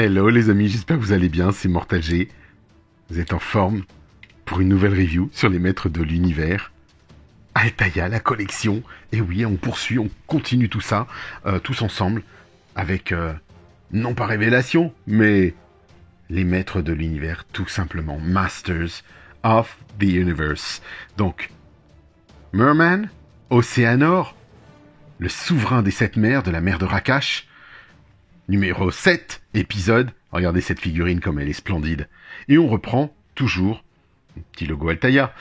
Hello les amis, j'espère que vous allez bien, c'est Mortal G. Vous êtes en forme pour une nouvelle review sur les maîtres de l'univers. Altaïa, la collection. Et oui, on poursuit, on continue tout ça, tous ensemble, avec, non pas révélation, mais les maîtres de l'univers, tout simplement. Masters of the Universe. Donc, Merman, Océanor, le souverain des 7 mers de la mer de Rakash, numéro 7, épisode. Regardez cette figurine comme elle est splendide. Et on reprend toujours, petit logo Altaïa.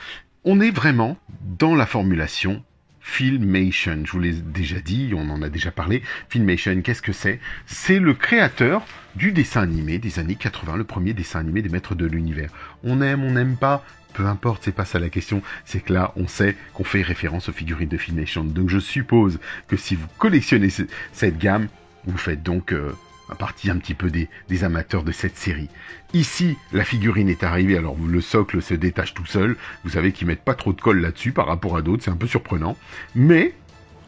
On est vraiment dans la formulation Filmation. Je vous l'ai déjà dit, on en a déjà parlé. Filmation, qu'est-ce que c'est? C'est le créateur du dessin animé des années 80, le premier dessin animé des maîtres de l'univers. On aime, on n'aime pas, peu importe, c'est pas ça la question. C'est que là, on sait qu'on fait référence aux figurines de Filmation. Donc je suppose que si vous collectionnez cette gamme, vous faites donc partie un petit peu des amateurs de cette série. Ici, la figurine est arrivée, alors le socle se détache tout seul. Vous savez qu'ils mettent pas trop de colle là-dessus par rapport à d'autres, c'est un peu surprenant. Mais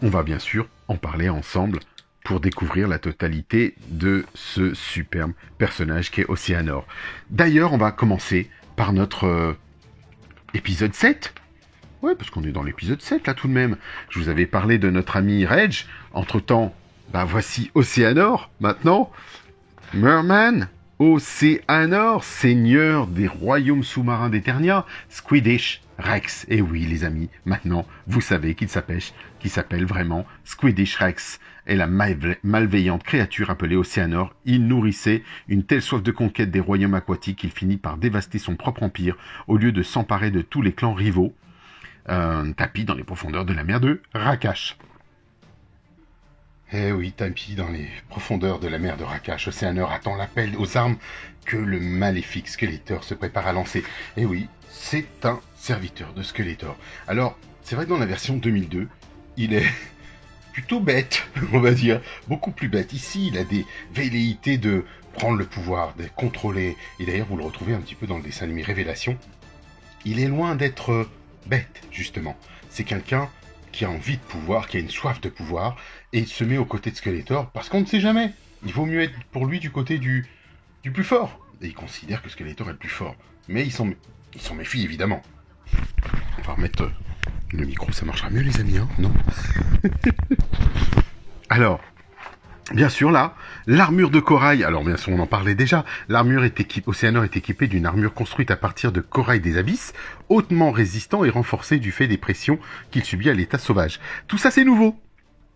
on va bien sûr en parler ensemble pour découvrir la totalité de ce superbe personnage qu'est Océanor. D'ailleurs, on va commencer par notre épisode 7. Ouais, parce qu'on est dans l'épisode 7 là tout de même. Je vous avais parlé de notre ami Reg. Entre-temps, voici Océanor, maintenant. Merman, Océanor, seigneur des royaumes sous-marins d'Eternia, Squidish Rex. Et oui, les amis, maintenant, vous savez qu'il s'appelle vraiment Squidish Rex. Et la malveillante créature appelée Océanor, il nourrissait une telle soif de conquête des royaumes aquatiques qu'il finit par dévaster son propre empire, au lieu de s'emparer de tous les clans rivaux, tapis dans les profondeurs de la mer de Rakash. Eh oui, tapis dans les profondeurs de la mer de Rakash, Océanor attend l'appel aux armes que le maléfique Skeletor se prépare à lancer. Eh oui, c'est un serviteur de Skeletor. Alors, c'est vrai que dans la version 2002, il est plutôt bête, on va dire, beaucoup plus bête. Ici, il a des velléités de prendre le pouvoir, de contrôler, et d'ailleurs vous le retrouvez un petit peu dans le dessin animé Révélation. Il est loin d'être bête, justement. C'est quelqu'un qui a envie de pouvoir, qui a une soif de pouvoir, et il se met aux côtés de Skeletor, parce qu'on ne sait jamais. Il vaut mieux être pour lui du côté du plus fort. Et il considère que Skeletor est le plus fort. Mais il s'en méfie, évidemment. On va remettre le micro, ça marchera mieux, les amis, hein, non? Alors, bien sûr, là, l'armure de corail, alors bien sûr, on en parlait déjà, Océanor est équipé d'une armure construite à partir de corail des abysses, hautement résistant et renforcé du fait des pressions qu'il subit à l'état sauvage. Tout ça, c'est nouveau.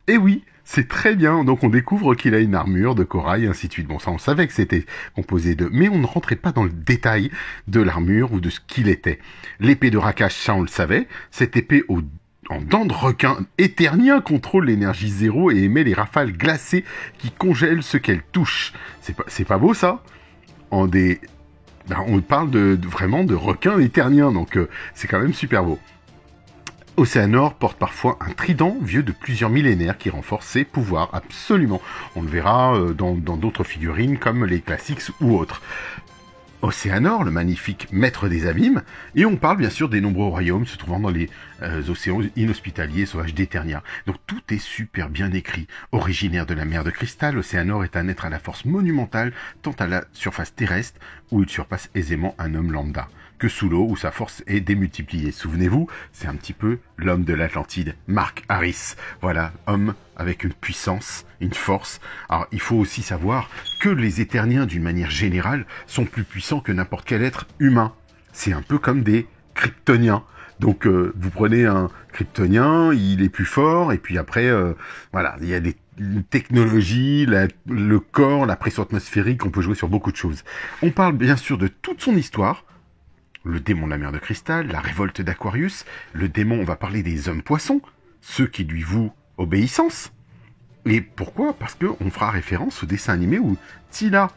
Et oui, c'est très bien, donc on découvre qu'il a une armure de corail, et ainsi de suite. Bon, ça, on savait que c'était composé de... Mais on ne rentrait pas dans le détail de l'armure ou de ce qu'il était. L'épée de Rakash, ça, on le savait, cette épée en dents de requin éternien contrôle l'énergie zéro et émet les rafales glacées qui congèlent ce qu'elle touche. C'est pas beau ça? On parle vraiment de requin éternien, donc c'est quand même super beau. Océanor porte parfois un trident vieux de plusieurs millénaires qui renforce ses pouvoirs, absolument. On le verra dans d'autres figurines comme les classiques ou autres. Océanor, le magnifique maître des abîmes, et on parle bien sûr des nombreux royaumes se trouvant dans les océans inhospitaliers et sauvages d'Eternia. Donc tout est super bien écrit. Originaire de la mer de cristal, Océanor est un être à la force monumentale, tant à la surface terrestre, où il surpasse aisément un homme lambda, que sous l'eau, où sa force est démultipliée. Souvenez-vous, c'est un petit peu l'homme de l'Atlantide, Mark Harris. Voilà, homme avec une puissance, une force. Alors, il faut aussi savoir que les Éterniens, d'une manière générale, sont plus puissants que n'importe quel être humain. C'est un peu comme des Kryptoniens. Donc, vous prenez un Kryptonien, il est plus fort, et puis après, voilà, il y a des technologies, le corps, la pression atmosphérique, on peut jouer sur beaucoup de choses. On parle bien sûr de toute son histoire, le démon de la mer de cristal, la révolte d'Aquarius, le démon, on va parler des hommes poissons, ceux qui lui vouent obéissance. Et pourquoi? Parce qu'on fera référence au dessin animé où Teela,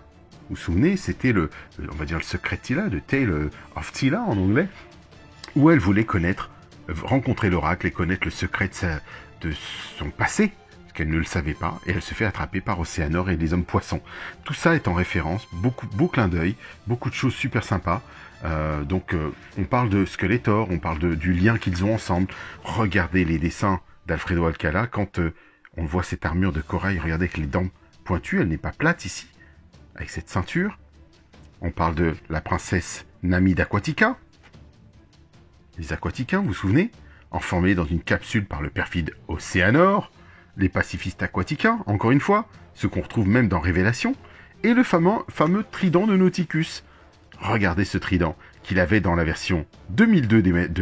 vous vous souvenez, c'était on va dire le secret de Teela, de Tale of Teela en anglais, où elle voulait rencontrer l'oracle et connaître le secret de son passé, parce qu'elle ne le savait pas, et elle se fait attraper par Océanor et les hommes poissons. Tout ça est en référence, beau clin d'œil, beaucoup de choses super sympas. Donc on parle de Skeletor, on parle du lien qu'ils ont ensemble. Regardez les dessins d'Alfredo Alcala, quand on voit cette armure de corail, regardez avec les dents pointues, elle n'est pas plate ici. avec cette ceinture. On parle de la princesse Nami d'Aquatica. Les Aquaticains, vous vous souvenez, enfermés dans une capsule par le perfide Océanor. Les pacifistes aquaticains, encore une fois, ce qu'on retrouve même dans Révélation. Et le fameux trident de Nauticus. Regardez ce trident qu'il avait dans la version 2002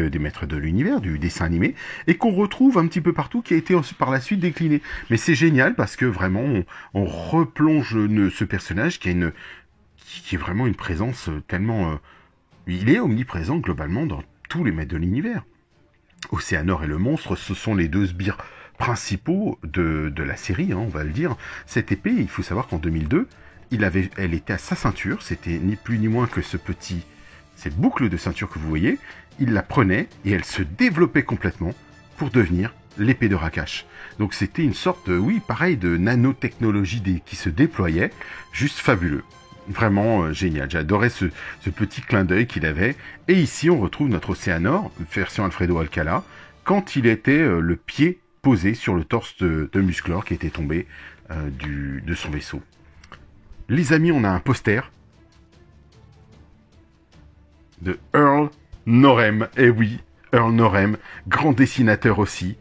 des Maîtres de l'Univers, du dessin animé, et qu'on retrouve un petit peu partout, qui a été par la suite décliné. Mais c'est génial parce que vraiment, on replonge ce personnage qui est vraiment une présence tellement... il est omniprésent globalement dans tous les Maîtres de l'Univers. Océanor et le monstre, ce sont les deux sbires principaux de la série, on va le dire. Cette épée, il faut savoir qu'en 2002, elle était à sa ceinture, c'était ni plus ni moins que cette boucle de ceinture que vous voyez. Il la prenait et elle se développait complètement pour devenir l'épée de Rakash. Donc c'était une sorte, pareil, de nanotechnologie qui se déployait, juste fabuleux. Vraiment génial, j'adorais ce petit clin d'œil qu'il avait. Et ici on retrouve notre Océanor, version Alfredo Alcala, quand il était le pied posé sur le torse de Musclor qui était tombé de son vaisseau. Les amis, on a un poster de Earl Norem. Eh oui, Earl Norem, grand dessinateur aussi.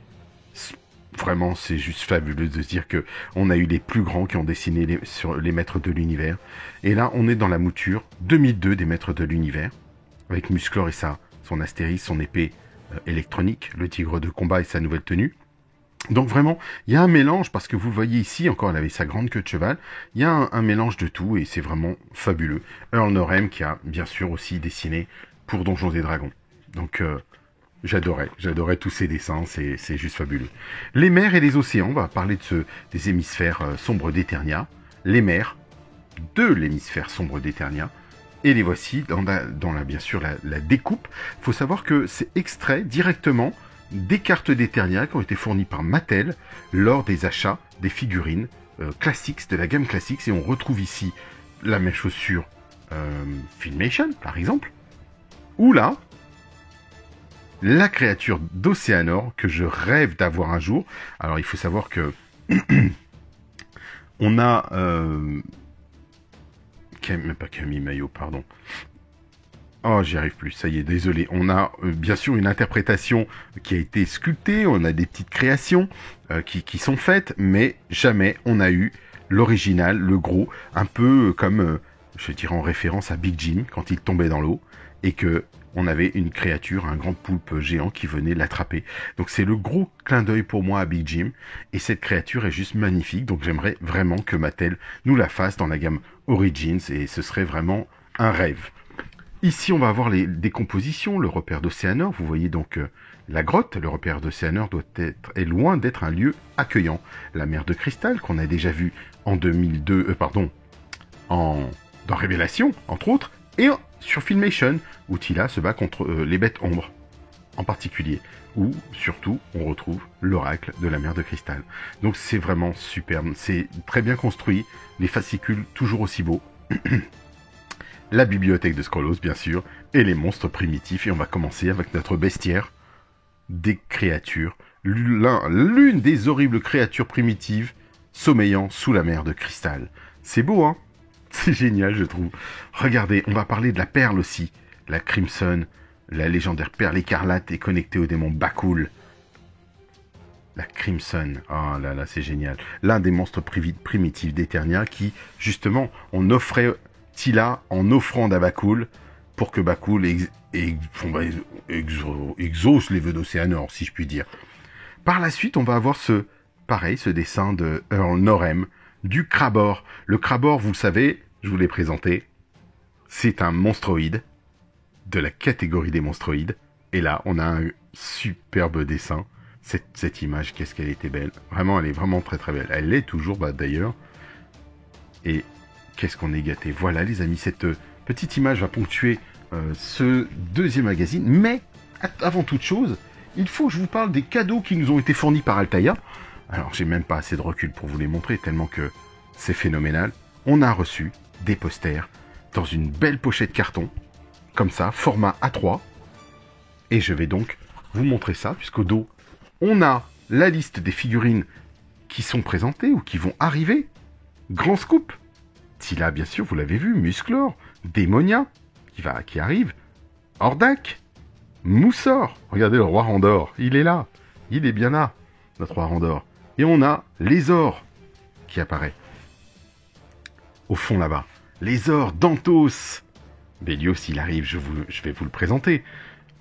Vraiment, c'est juste fabuleux de se dire que on a eu les plus grands qui ont dessiné sur les Maîtres de l'Univers. Et là, on est dans la mouture 2002 des Maîtres de l'Univers, avec Musclor et son Astéris, son épée électronique, le tigre de combat et sa nouvelle tenue. Donc vraiment, il y a un mélange, parce que vous le voyez ici, encore elle avait sa grande queue de cheval, il y a un mélange de tout, et c'est vraiment fabuleux. Earl Norem qui a bien sûr aussi dessiné pour Donjons et Dragons. Donc j'adorais tous ces dessins, c'est juste fabuleux. Les mers et les océans, on va parler des hémisphères sombres d'Eternia, les mers de l'hémisphère sombre d'Eternia, et les voici bien sûr la découpe. Il faut savoir que c'est extrait directement des cartes d'Eternia qui ont été fournies par Mattel lors des achats des figurines classiques, de la gamme classique, et on retrouve ici la même chose sur Filmation par exemple, ou là la créature d'Océanor que je rêve d'avoir un jour. Alors il faut savoir que on a même pas Camille Maillot, pardon. Oh, j'y arrive plus, ça y est, désolé. On a bien sûr une interprétation qui a été sculptée, on a des petites créations qui sont faites, mais jamais on a eu l'original, le gros, un peu comme, je dirais en référence à Big Jim, quand il tombait dans l'eau, et que on avait une créature, un grand poulpe géant qui venait l'attraper. Donc c'est le gros clin d'œil pour moi à Big Jim, et cette créature est juste magnifique, donc j'aimerais vraiment que Mattel nous la fasse dans la gamme Origins, et ce serait vraiment un rêve. Ici, on va avoir les décompositions, le repère d'Océanor. Vous voyez donc la grotte. Le repère d'Océanor est loin d'être un lieu accueillant. La mer de cristal, qu'on a déjà vue en 2002, dans Révélation, entre autres, et sur Filmation, où Tila se bat contre les bêtes ombres, en particulier, où, surtout, on retrouve l'oracle de la mer de cristal. Donc c'est vraiment superbe. C'est très bien construit, les fascicules toujours aussi beaux. La bibliothèque de Scrollos, bien sûr, et les monstres primitifs. Et on va commencer avec notre bestiaire des créatures. L'une des horribles créatures primitives sommeillant sous la mer de cristal. C'est beau, hein? C'est génial, je trouve. Regardez, on va parler de la perle aussi. La Crimson, la légendaire perle écarlate est connectée au démon Bakul. La Crimson, oh là là, c'est génial. L'un des monstres primitifs d'Eternia qui, justement, on offrait Tila en offrande à Bakul pour que Bakul exauce les vœux d'Océanor, si je puis dire. Par la suite, on va avoir ce dessin de Earl Norem, du Crabor. Le Crabor, vous le savez, je vous l'ai présenté, c'est un monstroïde de la catégorie des monstroïdes. Et là, on a un superbe dessin. Cette image, qu'est-ce qu'elle était belle. Vraiment, elle est vraiment très très belle. Elle l'est toujours, d'ailleurs. Et qu'est-ce qu'on est gâté. Voilà les amis, cette petite image va ponctuer ce deuxième magazine. Mais, avant toute chose, il faut que je vous parle des cadeaux qui nous ont été fournis par Altaïa. Alors, j'ai même pas assez de recul pour vous les montrer, tellement que c'est phénoménal. On a reçu des posters dans une belle pochette carton, comme ça, format A3. Et je vais donc vous montrer ça, puisqu'au dos, on a la liste des figurines qui sont présentées ou qui vont arriver. Grand scoop! Attila, bien sûr, vous l'avez vu, Musclor, Démonia, qui arrive, Hordak, Moussor, regardez le roi Randor, il est là, il est bien là, notre roi Randor. Et on a Lézor qui apparaît. Au fond là-bas, Lézor, Dantos, Bélios, il arrive, je vais vous le présenter.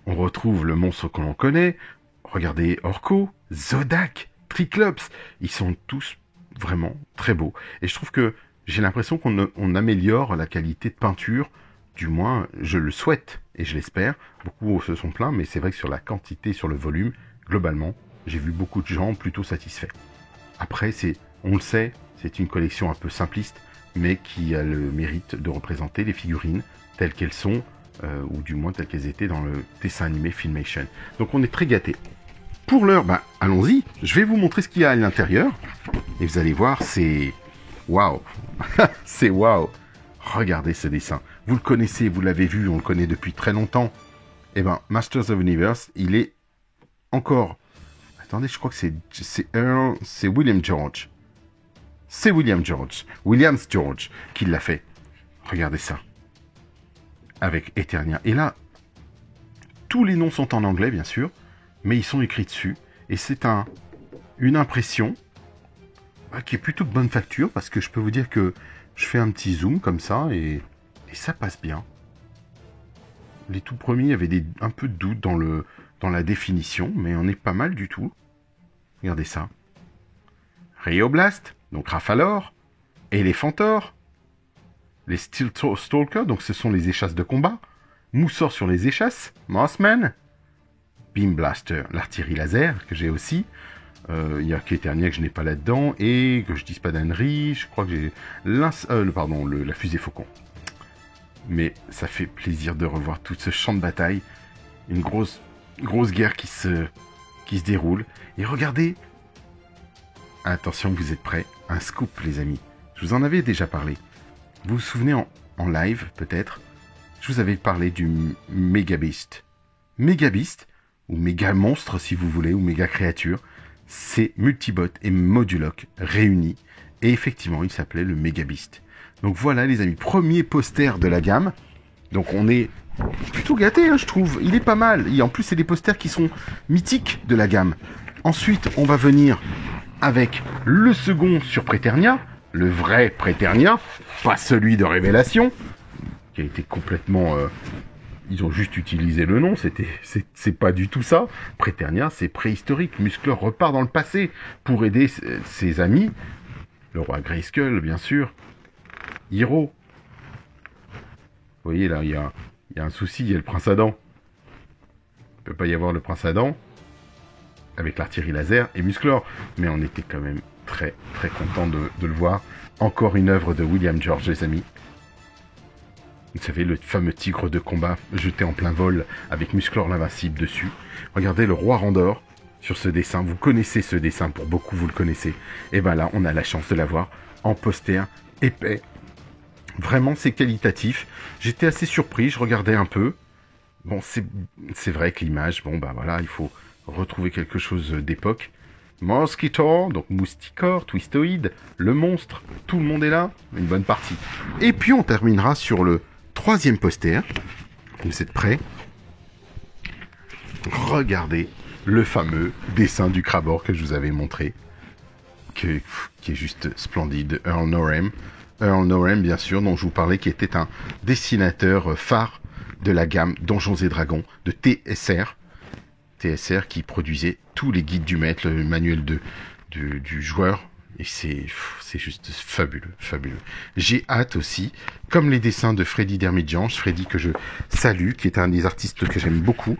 On retrouve le monstre que l'on connaît, regardez Orko, Zodak, Triclops, ils sont tous vraiment très beaux. Et je trouve que j'ai l'impression qu'on améliore la qualité de peinture, du moins je le souhaite et je l'espère. Beaucoup se sont plaints, mais c'est vrai que sur la quantité, sur le volume, globalement, j'ai vu beaucoup de gens plutôt satisfaits. Après, on le sait, c'est une collection un peu simpliste, mais qui a le mérite de représenter les figurines telles qu'elles sont, ou du moins telles qu'elles étaient dans le dessin animé Filmation. Donc on est très gâtés. Pour l'heure, allons-y, je vais vous montrer ce qu'il y a à l'intérieur, et vous allez voir, c'est waouh. C'est waouh. Regardez ce dessin. Vous le connaissez, vous l'avez vu, on le connaît depuis très longtemps. Eh ben, Masters of the Universe, il est encore... Attendez, je crois que c'est William George. C'est Williams George qui l'a fait. Regardez ça. Avec Eternia. Et là, tous les noms sont en anglais, bien sûr, mais ils sont écrits dessus. Et c'est une impression qui est plutôt de bonne facture, parce que je peux vous dire que je fais un petit zoom comme ça, et ça passe bien. Les tout premiers, il y avait un peu de doute dans la définition, mais on est pas mal du tout. Regardez ça. Rheoblast, donc Rafalor, Elephantor, les Steel Stalker, donc ce sont les échasses de combat, Moussor sur les échasses, Mossman, Beam Blaster, l'artillerie laser, que j'ai aussi, il y a Keternia que je n'ai pas là-dedans, et que je dise pas d'ânerie, je crois que j'ai la fusée Faucon. Mais ça fait plaisir de revoir tout ce champ de bataille, une grosse guerre qui se déroule, et regardez, attention, vous êtes prêts, un scoop les amis, je vous en avais déjà parlé, vous vous souvenez en live peut-être, je vous avais parlé du Mega Beast, ou Méga Monstre si vous voulez, ou Méga Créature, c'est Multibot et Moduloc réunis, et effectivement il s'appelait le Mega Beast. Donc voilà les amis, premier poster de la gamme, donc on est plutôt gâté je trouve, il est pas mal, et en plus c'est des posters qui sont mythiques de la gamme. Ensuite on va venir avec le second sur Préternia, le vrai Préternia, pas celui de Révélation, qui a été complètement... ils ont juste utilisé le nom, c'est pas du tout ça. Préternia, c'est préhistorique. Musclor repart dans le passé pour aider ses amis. Le roi Grayskull, bien sûr. Hiro. Vous voyez là, il y a un souci, il y a le prince Adam. Il ne peut pas y avoir le prince Adam avec l'artillerie laser et Musclor. Mais on était quand même très très content de le voir. Encore une œuvre de William George, les amis. Vous savez, le fameux tigre de combat jeté en plein vol avec Musclor l'invincible dessus. Regardez le roi Randor sur ce dessin. Vous connaissez ce dessin, pour beaucoup vous le connaissez. Et ben là, on a la chance de l'avoir en poster épais. Vraiment, c'est qualitatif. J'étais assez surpris, je regardais un peu. Bon, c'est vrai que l'image, bon bah voilà, il faut retrouver quelque chose d'époque. Mosquitor, donc Mousticor, Twistoid, le monstre, tout le monde est là, une bonne partie. Et puis on terminera sur le troisième poster. Vous êtes prêts? Regardez le fameux dessin du Krabor que je vous avais montré, qui est juste splendide. Earl Norem, bien sûr, dont je vous parlais, qui était un dessinateur phare de la gamme Donjons et Dragons de TSR. TSR qui produisait tous les guides du maître, le manuel du joueur. Et c'est juste fabuleux, fabuleux. J'ai hâte aussi, comme les dessins de Freddy Dermidjange, Freddy que je salue, qui est un des artistes que j'aime beaucoup,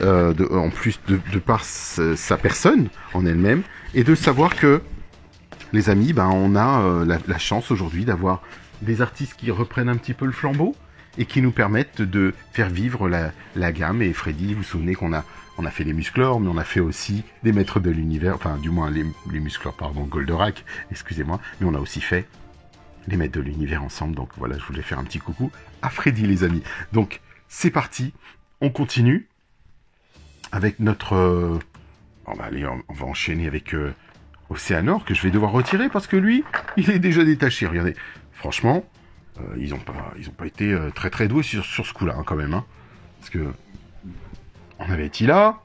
en plus de par sa personne en elle-même, et de savoir que, les amis, on a la chance aujourd'hui d'avoir des artistes qui reprennent un petit peu le flambeau, et qui nous permettent de faire vivre la gamme. Et Freddy, vous vous souvenez qu'on a fait les Musclor, mais on a fait aussi des Maîtres de l'Univers, enfin du moins les Musclor, pardon, Goldorak, excusez-moi, mais on a aussi fait les Maîtres de l'Univers ensemble, donc voilà, je voulais faire un petit coucou à Freddy les amis. Donc c'est parti, on continue avec notre... allez, on va enchaîner avec Océanor, que je vais devoir retirer parce que lui, il est déjà détaché, regardez. Franchement, Ils ont pas été très très doués sur ce coup-là, hein, quand même. Hein. Parce que on avait été là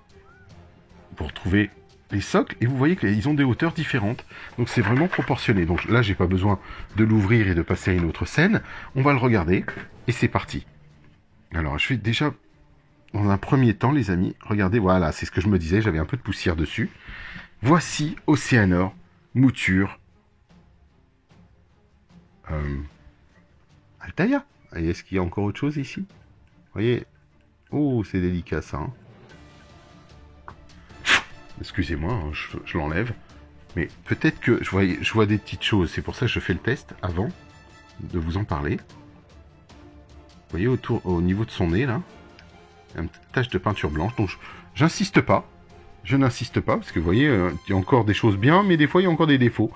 pour trouver les socles, et vous voyez qu'ils ont des hauteurs différentes. Donc c'est vraiment proportionné. Donc là, j'ai pas besoin de l'ouvrir et de passer à une autre scène. On va le regarder, et c'est parti. Alors, je vais déjà, dans un premier temps, les amis, regardez, voilà, c'est ce que je me disais, j'avais un peu de poussière dessus. Voici Océanor, mouture Altaïa. Et est-ce qu'il y a encore autre chose ici? Vous voyez? Oh, c'est délicat ça. Hein. Excusez-moi, hein, je l'enlève. Mais peut-être que je vois des petites choses. C'est pour ça que je fais le test avant de vous en parler. Vous voyez au niveau de son nez là, une petite tache de peinture blanche. Donc j'insiste pas. Je n'insiste pas parce que vous voyez, il y a encore des choses bien, mais des fois il y a encore des défauts.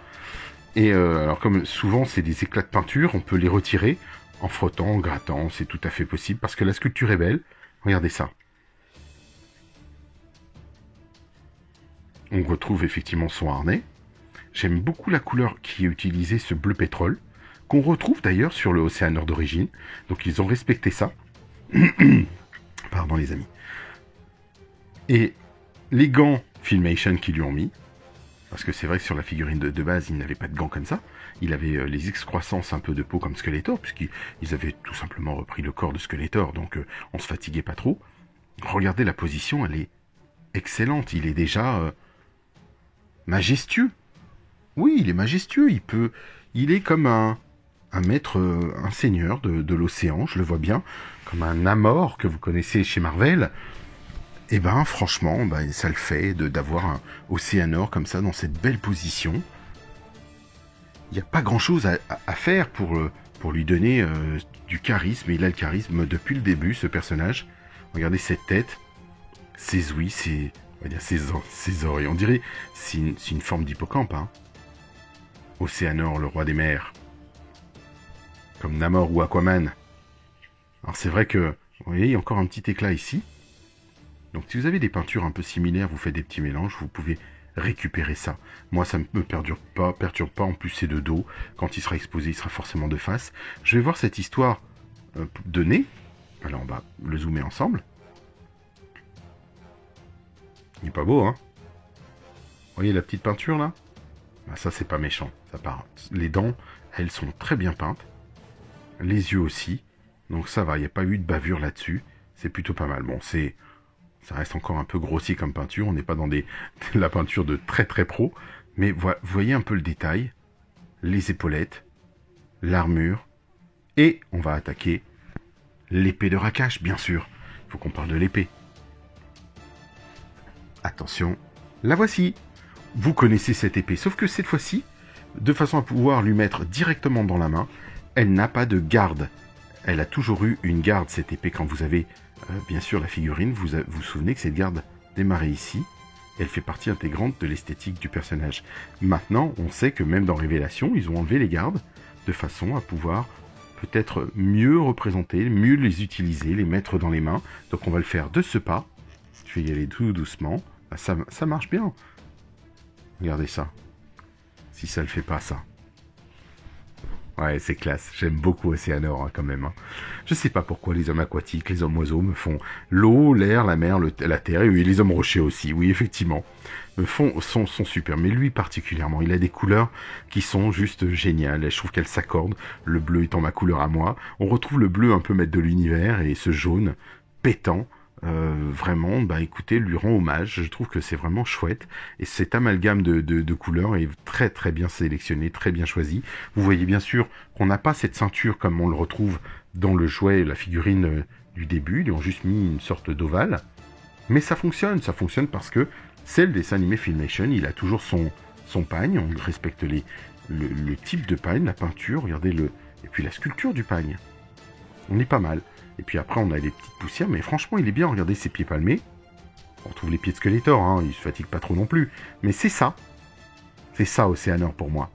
Et alors comme souvent c'est des éclats de peinture, on peut les retirer en frottant, en grattant. C'est tout à fait possible parce que la sculpture est belle. Regardez ça. On retrouve effectivement son harnais. J'aime beaucoup la couleur qui est utilisée, ce bleu pétrole, qu'on retrouve d'ailleurs sur le Océanor d'origine. Donc ils ont respecté ça. Pardon les amis. Et les gants Filmation qu'ils lui ont mis, parce que c'est vrai que sur la figurine de base, il n'avait pas de gants comme ça. Il avait les excroissances un peu de peau comme Skeletor, puisqu'ils avaient tout simplement repris le corps de Skeletor, donc on se fatiguait pas trop. Regardez la position, elle est excellente. Il est déjà majestueux. Oui, il est majestueux. Il est comme un maître, un seigneur de l'océan. Je le vois bien, comme un Namor que vous connaissez chez Marvel. Et ben, franchement, ça le fait d'avoir un Océanor comme ça dans cette belle position. Il n'y a pas grand-chose à faire pour lui donner du charisme. Et il a le charisme depuis le début, ce personnage. Regardez cette tête, ses ouïes, on va dire ses oreilles. On dirait c'est une forme d'hippocampe. Hein. Océanor, le roi des mers. Comme Namor ou Aquaman. Alors c'est vrai que, vous voyez, il y a encore un petit éclat ici. Donc si vous avez des peintures un peu similaires, vous faites des petits mélanges, vous pouvez récupérer ça. Moi, ça ne me perturbe pas. En plus, c'est de dos. Quand il sera exposé, il sera forcément de face. Je vais voir cette histoire de nez. Alors, on va le zoomer ensemble. Il est pas beau, hein? Vous voyez la petite peinture, là? Ça, c'est pas méchant. Ça part. Les dents, elles sont très bien peintes. Les yeux aussi. Donc ça va, il n'y a pas eu de bavure là-dessus. C'est plutôt pas mal. Bon, ça reste encore un peu grossier comme peinture. On n'est pas dans la peinture de très très pro. Mais vous voyez un peu le détail. Les épaulettes. L'armure. Et on va attaquer l'épée de Rakash, bien sûr. Il faut qu'on parle de l'épée. Attention, la voici. Vous connaissez cette épée, sauf que cette fois-ci, de façon à pouvoir lui mettre directement dans la main, elle n'a pas de garde. Elle a toujours eu une garde, cette épée. Quand vous avez, bien sûr, la figurine, vous vous souvenez que cette garde démarrait ici. Elle fait partie intégrante de l'esthétique du personnage. Maintenant, on sait que même dans Révélation, ils ont enlevé les gardes, de façon à pouvoir peut-être mieux représenter, mieux les utiliser, les mettre dans les mains. Donc on va le faire de ce pas. Je vais y aller tout doucement. Ça marche bien. Regardez ça. Si ça le fait pas, ça. Ouais, c'est classe. J'aime beaucoup Océanor, hein, quand même. Hein. Je sais pas pourquoi les hommes aquatiques, les hommes oiseaux me font l'eau, l'air, la mer, la terre, et oui, les hommes rochers aussi. Oui, effectivement. Sont super. Mais lui particulièrement, il a des couleurs qui sont juste géniales. Je trouve qu'elles s'accordent. Le bleu étant ma couleur à moi. On retrouve le bleu un peu maître de l'univers et ce jaune pétant. Vraiment, écoutez, lui rend hommage. Je trouve que c'est vraiment chouette. Et cet amalgame de couleurs est très très bien sélectionné, très bien choisi. Vous voyez bien sûr qu'on n'a pas cette ceinture comme on le retrouve dans le jouet, la figurine du début. Ils ont juste mis une sorte d'ovale. Mais ça fonctionne parce que c'est le dessin animé Filmation. Il a toujours son pagne. On respecte le type de pagne, la peinture, regardez et puis la sculpture du pagne. On est pas mal. Et puis après, on a les petites poussières, mais franchement, il est bien. Regardez ses pieds palmés. On retrouve les pieds de Skeletor, hein, il se fatigue pas trop non plus. Mais c'est ça. C'est ça, Océanor, pour moi.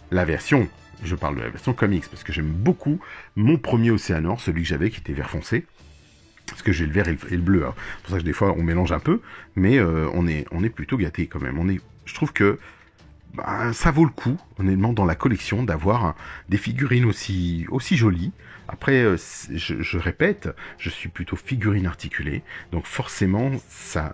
La version, je parle de la version comics, parce que j'aime beaucoup mon premier Océanor, celui que j'avais, qui était vert foncé. Parce que j'ai le vert et le bleu. Hein. C'est pour ça que des fois, on mélange un peu. Mais on est plutôt gâtés quand même. Je trouve que bah, ça vaut le coup, honnêtement, dans la collection, d'avoir des figurines aussi jolies. Après, je répète, je suis plutôt figurine articulée, donc forcément, ça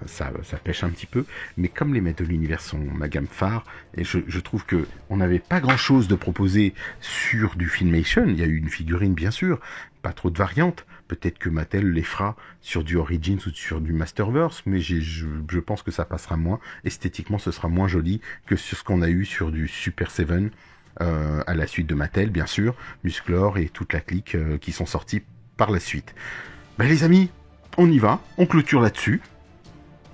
pêche un petit peu. Mais comme les maîtres de l'univers sont ma gamme phare, et je trouve que on n'avait pas grand-chose de proposer sur du Filmation. Il y a eu une figurine, bien sûr, pas trop de variantes. Peut-être que Mattel les fera sur du Origins ou sur du Masterverse, mais je pense que ça passera moins. Esthétiquement, ce sera moins joli que sur ce qu'on a eu sur du Super 7, à la suite de Mattel, bien sûr, Musclor et toute la clique qui sont sortis par la suite. Ben, les amis, on y va, on clôture là-dessus.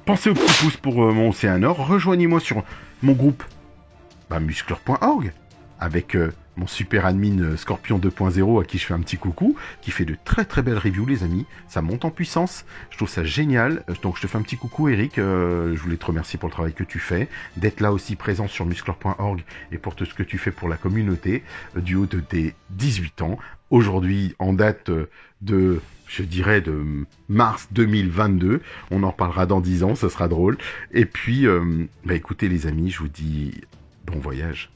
Pensez au petit pouce pour mon Océanor. Rejoignez-moi sur mon groupe musclor.org avec mon super admin Scorpion 2.0 à qui je fais un petit coucou, qui fait de très très belles reviews, les amis. Ça monte en puissance, je trouve ça génial. Donc je te fais un petit coucou, Eric. Je voulais te remercier pour le travail que tu fais, d'être là aussi présent sur musclor.org et pour tout ce que tu fais pour la communauté du haut de tes 18 ans. Aujourd'hui, en date de mars 2022. On en reparlera dans 10 ans, ça sera drôle. Et puis, écoutez les amis, je vous dis bon voyage.